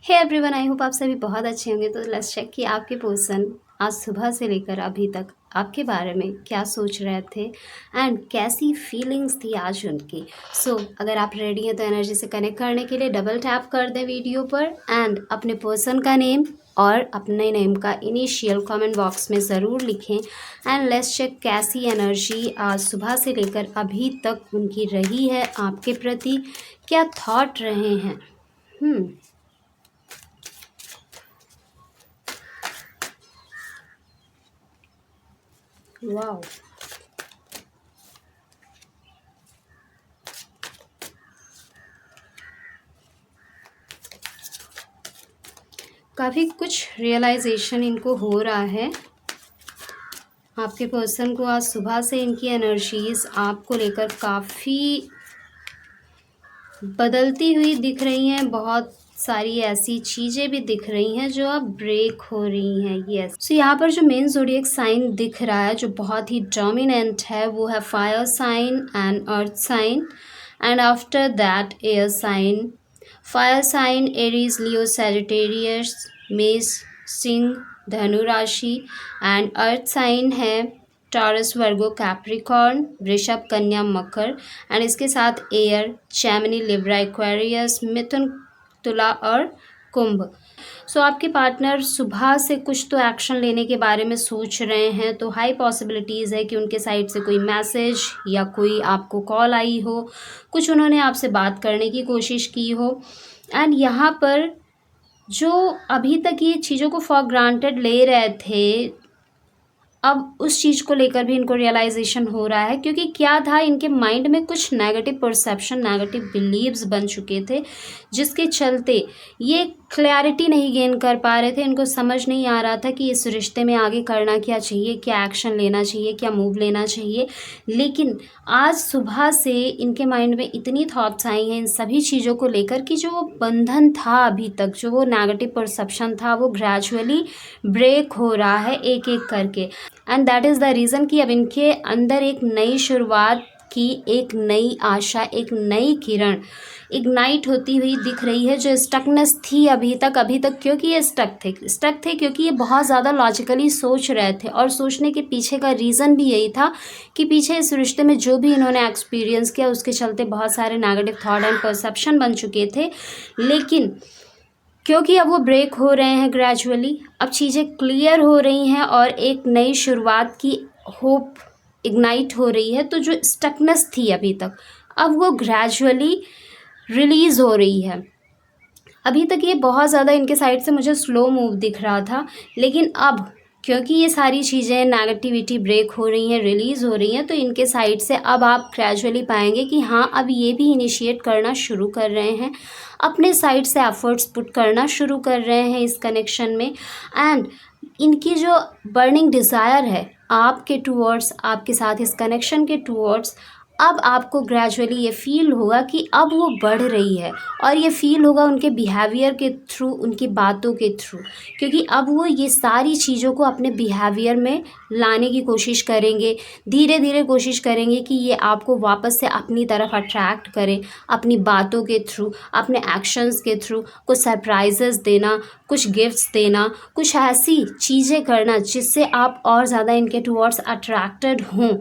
Hey everyone, I hope आप सभी बहुत अच्छे होंगे। तो लेट्स चेक कि आपके पर्सन आज सुबह से लेकर अभी तक आपके बारे में क्या सोच रहे थे एंड कैसी फीलिंग्स थी आज उनकी। अगर आप रेडी हैं तो एनर्जी से कनेक्ट करने के लिए डबल टैप कर दें वीडियो पर एंड अपने पर्सन का नेम और अपने नेम का इनिशियल कमेंट बॉक्स में ज़रूर लिखें एंड लेट्स चेक कैसी एनर्जी आज सुबह से लेकर अभी तक उनकी रही है आपके प्रति, क्या थॉट रहे हैं। वाओ, काफ़ी कुछ रियलाइजेशन इनको हो रहा है। आपके पर्सन को आज सुबह से इनकी एनर्जीज आपको लेकर काफ़ी बदलती हुई दिख रही हैं। बहुत सारी ऐसी चीज़ें भी दिख रही हैं जो अब ब्रेक हो रही हैं। यस, यहाँ पर जो मेन ज़ोडिएक साइन दिख रहा है जो बहुत ही डोमिनेंट है वो है fire sign and earth sign and after that air sign. Fire sign Aries, Leo, Sagittarius, मेष, सिंह, धनु राशि एंड अर्थ साइन है टॉरस, वर्गो, कैप्रिकॉर्न, वृषभ, कन्या, मकर एंड इसके साथ एयर, जैमिनी, लिब्रा, एक्वेरियस, मिथुन, तुला और कुंभ। आपके पार्टनर सुबह से कुछ तो एक्शन लेने के बारे में सोच रहे हैं। तो हाई पॉसिबिलिटीज़ है कि उनके साइड से कोई मैसेज या कोई आपको कॉल आई हो, कुछ उन्होंने आपसे बात करने की कोशिश की हो एंड यहाँ पर जो अभी तक ये चीज़ों को फॉर ग्रांटेड ले रहे थे, अब उस चीज़ को लेकर भी इनको रियलाइजेशन हो रहा है। क्योंकि क्या था, इनके माइंड में कुछ नेगेटिव परसेप्शन, नेगेटिव बिलीव्स बन चुके थे जिसके चलते ये क्लैरिटी नहीं गेन कर पा रहे थे। इनको समझ नहीं आ रहा था कि इस रिश्ते में आगे करना क्या चाहिए, क्या एक्शन लेना चाहिए, क्या मूव लेना चाहिए। लेकिन आज सुबह से इनके माइंड में इतनी थॉट्स आई हैं इन सभी चीज़ों को लेकर कि जो वो बंधन था अभी तक, जो वो नेगेटिव परसेप्शन था, वो ग्रेजुअली ब्रेक हो रहा है एक एक करके and that is the reason कि अब इनके अंदर एक नई शुरुआत की एक नई आशा, एक नई किरण इग्नाइट होती हुई दिख रही है। जो स्टकनेस थी अभी तक क्योंकि ये स्टक थे क्योंकि ये बहुत ज़्यादा लॉजिकली सोच रहे थे और सोचने के पीछे का रीज़न भी यही था कि पीछे इस रिश्ते में जो भी इन्होंने एक्सपीरियंस किया उसके चलते बहुत सारे नेगेटिव थॉट एंड परसेप्शन बन चुके थे। लेकिन क्योंकि अब वो ब्रेक हो रहे हैं ग्रेजुअली, अब चीज़ें क्लियर हो रही हैं और एक नई शुरुआत की होप इग्नाइट हो रही है। तो जो स्टकनेस थी अभी तक, अब वो ग्रेजुअली रिलीज़ हो रही है। अभी तक ये बहुत ज़्यादा इनके साइड से मुझे स्लो मूव दिख रहा था, लेकिन अब क्योंकि ये सारी चीज़ें नेगेटिविटी ब्रेक हो रही हैं, रिलीज़ हो रही हैं, तो इनके साइड से अब आप ग्रेजुअली पाएंगे कि हाँ, अब ये भी इनिशिएट करना शुरू कर रहे हैं, अपने साइड से एफर्ट्स पुट करना शुरू कर रहे हैं इस कनेक्शन में एंड इनकी जो बर्निंग डिज़ायर है आपके टूवर्ड्स, आपके साथ इस कनेक्शन के टूवर्ड्स, अब आपको ग्रेजुअली ये फील होगा कि अब वो बढ़ रही है और ये फील होगा उनके बिहेवियर के थ्रू, उनकी बातों के थ्रू। क्योंकि अब वो ये सारी चीज़ों को अपने बिहेवियर में लाने की कोशिश करेंगे, धीरे धीरे कोशिश करेंगे कि ये आपको वापस से अपनी तरफ अट्रैक्ट करें, अपनी बातों के थ्रू, अपने एक्शंस के थ्रू, कुछ सरप्राइजेस देना, कुछ गिफ्ट्स देना, कुछ ऐसी चीज़ें करना जिससे आप और ज़्यादा इनके टुवर्ड्स अट्रैक्टेड हों।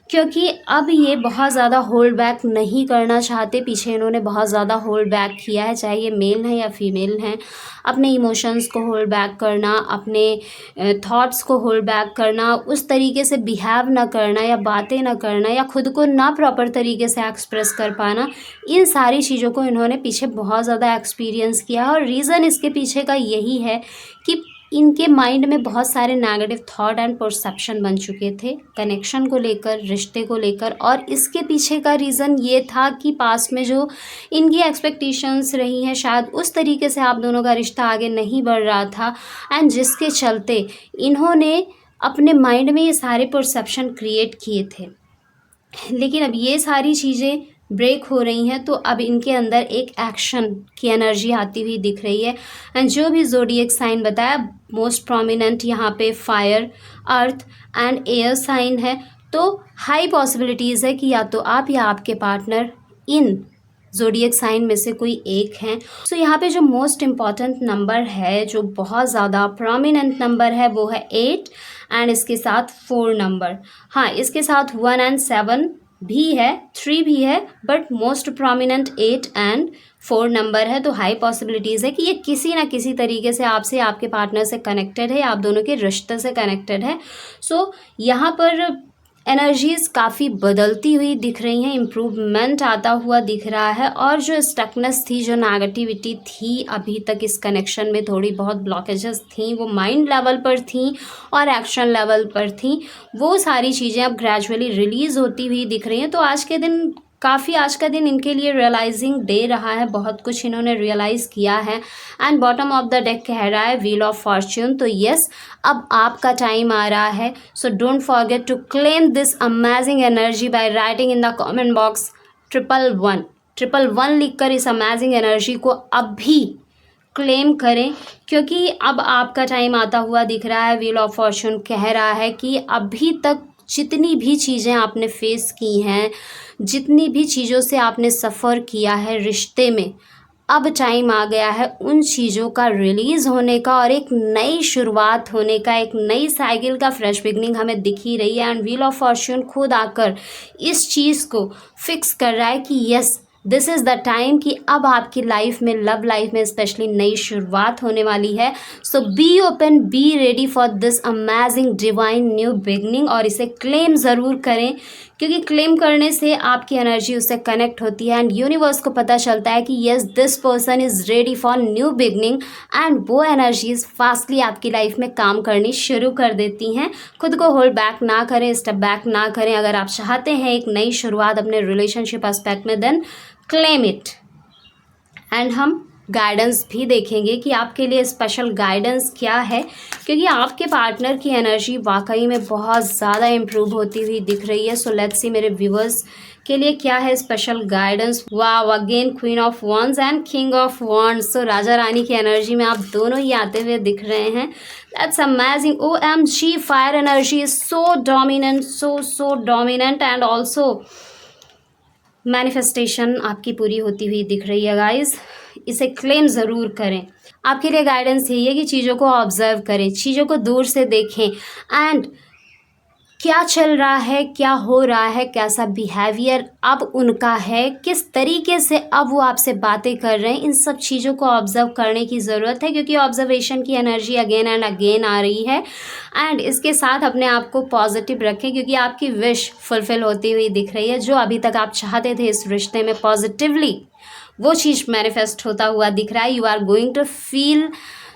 क्योंकि अब ये बहुत ज़्यादा होल्ड बैक नहीं करना चाहते। पीछे इन्होंने बहुत ज़्यादा होल्ड बैक किया है, चाहे ये मेल हैं या फीमेल हैं। अपने इमोशंस को होल्ड बैक करना, अपने थॉट्स को होल्ड बैक करना, उस तरीके से बिहेव ना करना या बातें ना करना या खुद को ना प्रॉपर तरीके से एक्सप्रेस कर पाना, इन सारी चीज़ों को इन्होंने पीछे बहुत ज़्यादा एक्सपीरियंस किया है। और रीज़न इसके पीछे का यही है कि इनके माइंड में बहुत सारे नेगेटिव थॉट एंड परसेप्शन बन चुके थे कनेक्शन को लेकर, रिश्ते को लेकर। और इसके पीछे का रीज़न ये था कि पास्ट में जो इनकी एक्सपेक्टेशंस रही हैं, शायद उस तरीके से आप दोनों का रिश्ता आगे नहीं बढ़ रहा था एंड जिसके चलते इन्होंने अपने माइंड में ये सारे परसेप्शन क्रिएट किए थे। लेकिन अब ये सारी चीज़ें ब्रेक हो रही हैं, तो अब इनके अंदर एक एक्शन की एनर्जी आती हुई दिख रही है एंड जो भी ज़ोडिएक साइन बताया, मोस्ट प्रोमिनेंट यहाँ पे fire, earth and air sign है। तो हाई पॉसिबिलिटीज़ है कि या तो आप या आपके पार्टनर इन ज़ोडिएक साइन में से कोई एक हैं। सो यहाँ पे जो मोस्ट इम्पॉर्टेंट नंबर है, जो बहुत ज़्यादा प्रोमिनेंट नंबर है, वो है 8 एंड इसके साथ 4 नंबर। हाँ, इसके साथ 1 एंड 7 भी है, 3 भी है, but most prominent 8 and 4 number है। तो हाई पॉसिबिलिटीज़ है कि ये किसी ना किसी तरीके से आपसे, आपके पार्टनर से कनेक्टेड है, आप दोनों के रिश्ते से कनेक्टेड है। सो यहाँ पर एनर्जीज़ काफ़ी बदलती हुई दिख रही हैं, इम्प्रूवमेंट आता हुआ दिख रहा है, और जो स्टकनेस थी, जो नेगेटिविटी थी अभी तक इस कनेक्शन में, थोड़ी बहुत ब्लॉकेजेस थी, वो माइंड लेवल पर थी और एक्शन लेवल पर थी, वो सारी चीज़ें अब ग्रेजुअली रिलीज़ होती हुई दिख रही हैं। तो आज के दिन काफ़ी, आज का दिन इनके लिए रियलाइजिंग डे रहा है, बहुत कुछ इन्होंने रियलाइज़ किया है। And bottom of the deck कह रहा है व्हील ऑफ फॉर्च्यून। तो यस, अब आपका टाइम आ रहा है। So don't forget to claim this amazing energy by writing in the comment box 111 111 लिखकर इस अमेजिंग एनर्जी को अभी क्लेम करें, क्योंकि अब आपका टाइम आता हुआ दिख रहा है। व्हील ऑफ फॉर्च्यून कह रहा है कि अभी तक जितनी भी चीज़ें आपने फेस की हैं, जितनी भी चीज़ों से आपने सफ़र किया है रिश्ते में, अब टाइम आ गया है उन चीज़ों का रिलीज़ होने का और एक नई शुरुआत होने का, एक नई साइकिल का फ्रेश बिगनिंग हमें दिख ही रही है। एंड व्हील ऑफ फॉर्च्यून खुद आकर इस चीज़ को फिक्स कर रहा है कि yes, this is the time कि अब आपकी लाइफ में, लव लाइफ में स्पेशली, नई शुरुआत होने वाली है। So be open, be ready for this amazing divine new beginning, और इसे क्लेम ज़रूर करें, क्योंकि क्लेम करने से आपकी एनर्जी उससे कनेक्ट होती है एंड यूनिवर्स को पता चलता है कि yes, this person is ready for new beginning, and वो एनर्जीज फास्टली आपकी लाइफ में काम करनी शुरू कर देती हैं। खुद को होल्ड बैक ना करें, स्टेप बैक ना करें। अगर आप चाहते हैं एक नई शुरुआत अपने रिलेशनशिप एस्पेक्ट में, देन क्लेम इट। एंड हम गाइडेंस भी देखेंगे कि आपके लिए स्पेशल गाइडेंस क्या है, क्योंकि आपके पार्टनर की एनर्जी वाकई में बहुत ज़्यादा इम्प्रूव होती हुई दिख रही है। सो लेट्स सी मेरे व्यूवर्स के लिए क्या है special guidance. Wow, again queen of wands and king of wands. So राजा रानी की एनर्जी में आप दोनों ही आते हुए दिख रहे हैं। That's amazing. OMG, fire energy is so dominant, so dominant, and also manifestation आपकी पूरी होती हुई दिख रही है गाइस। इसे क्लेम ज़रूर करें। आपके लिए गाइडेंस यही है कि चीज़ों को ऑब्जर्व करें, चीज़ों को दूर से देखें, एंड क्या चल रहा है, क्या हो रहा है, कैसा बिहेवियर अब उनका है, किस तरीके से अब वो आपसे बातें कर रहे हैं, इन सब चीज़ों को ऑब्जर्व करने की ज़रूरत है, क्योंकि ऑब्जर्वेशन की एनर्जी अगेन एंड अगेन आ रही है। एंड इसके साथ अपने आप को पॉजिटिव रखें, क्योंकि आपकी विश फुलफिल होती हुई दिख रही है। जो अभी तक आप चाहते थे इस रिश्ते में पॉजिटिवली, वो चीज़ मैनिफेस्ट होता हुआ दिख रहा है। You are going to feel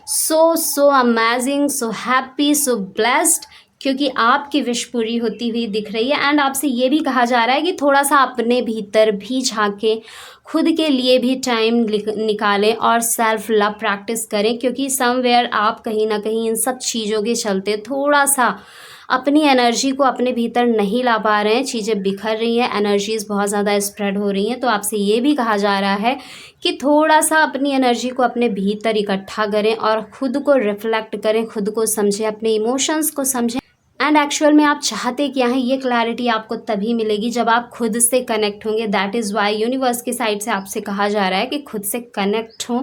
so amazing, so happy, so blessed, क्योंकि आपकी विश पूरी होती हुई दिख रही है। एंड आपसे ये भी कहा जा रहा है कि थोड़ा सा अपने भीतर भी झांकें, खुद के लिए भी टाइम निकालें और सेल्फ लव प्रैक्टिस करें, क्योंकि समवेयर आप कहीं ना कहीं इन सब चीज़ों के चलते थोड़ा सा अपनी एनर्जी को अपने भीतर नहीं ला पा रहे हैं। चीज़ें बिखर रही हैं, एनर्जीज़ बहुत ज़्यादा स्प्रेड हो रही हैं। तो आपसे ये भी कहा जा रहा है कि थोड़ा सा अपनी एनर्जी को अपने भीतर इकट्ठा करें और खुद को रिफ्लेक्ट करें, खुद को समझें, अपने इमोशंस को समझें। एंड एक्चुअल में आप चाहते क्या हैं, ये क्लैरिटी आपको तभी मिलेगी जब आप खुद से कनेक्ट होंगे। दैट इज़ वाई यूनिवर्स की साइड से आपसे कहा जा रहा है कि खुद से कनेक्ट हों,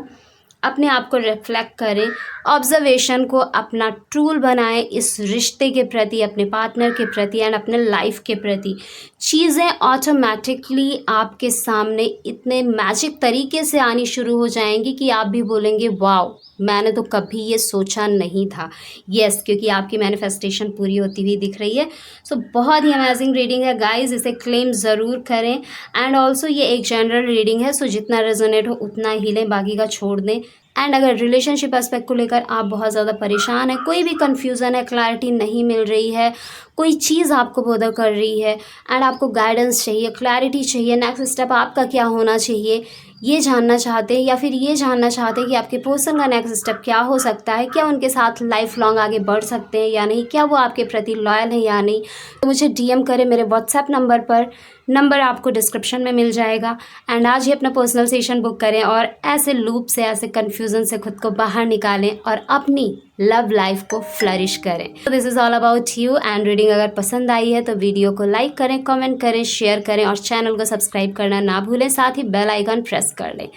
अपने आप को रिफ्लेक्ट करें, ऑब्जर्वेशन को अपना टूल बनाएं इस रिश्ते के प्रति, अपने पार्टनर के प्रति एंड अपने लाइफ के प्रति। चीज़ें ऑटोमेटिकली आपके सामने इतने मैजिक तरीके से आनी शुरू हो जाएंगी कि आप भी बोलेंगे वाओ, मैंने तो कभी ये सोचा नहीं था। यस, क्योंकि आपकी मैनिफेस्टेशन पूरी होती हुई दिख रही है। सो बहुत ही अमेजिंग रीडिंग है गाइस, इसे क्लेम ज़रूर करें। एंड ऑल्सो ये एक जनरल रीडिंग है, सो जितना रेजोनेट हो उतना ही लें, बाकी का छोड़ दें। एंड अगर रिलेशनशिप एस्पेक्ट को लेकर आप बहुत ज़्यादा परेशान हैं, कोई भी कन्फ्यूज़न है, क्लैरिटी नहीं मिल रही है, कोई चीज़ आपको बोधा कर रही है एंड आपको गाइडेंस चाहिए, क्लैरिटी चाहिए, नेक्स्ट स्टेप आपका क्या होना चाहिए, ये जानना चाहते हैं, या फिर ये जानना चाहते हैं कि आपके पर्सन का नेक्स्ट स्टेप क्या हो सकता है, क्या उनके साथ लाइफ लॉन्ग आगे बढ़ सकते हैं या नहीं, क्या वो आपके प्रति लॉयल है या नहीं, तो मुझे DM करें मेरे व्हाट्सएप नंबर पर नंबर आपको डिस्क्रिप्शन में मिल जाएगा। एंड आज ही अपना पर्सनल सेशन बुक करें और ऐसे लूप से, ऐसे कन्फ्यूज़न से खुद को बाहर निकालें और अपनी लव लाइफ को फ्लरिश करें। तो this is all about you. And reading अगर पसंद आई है तो वीडियो को लाइक करें, कमेंट करें, शेयर करें और चैनल को सब्सक्राइब करना ना भूलें। साथ ही बेल आइकन प्रेस कर लें।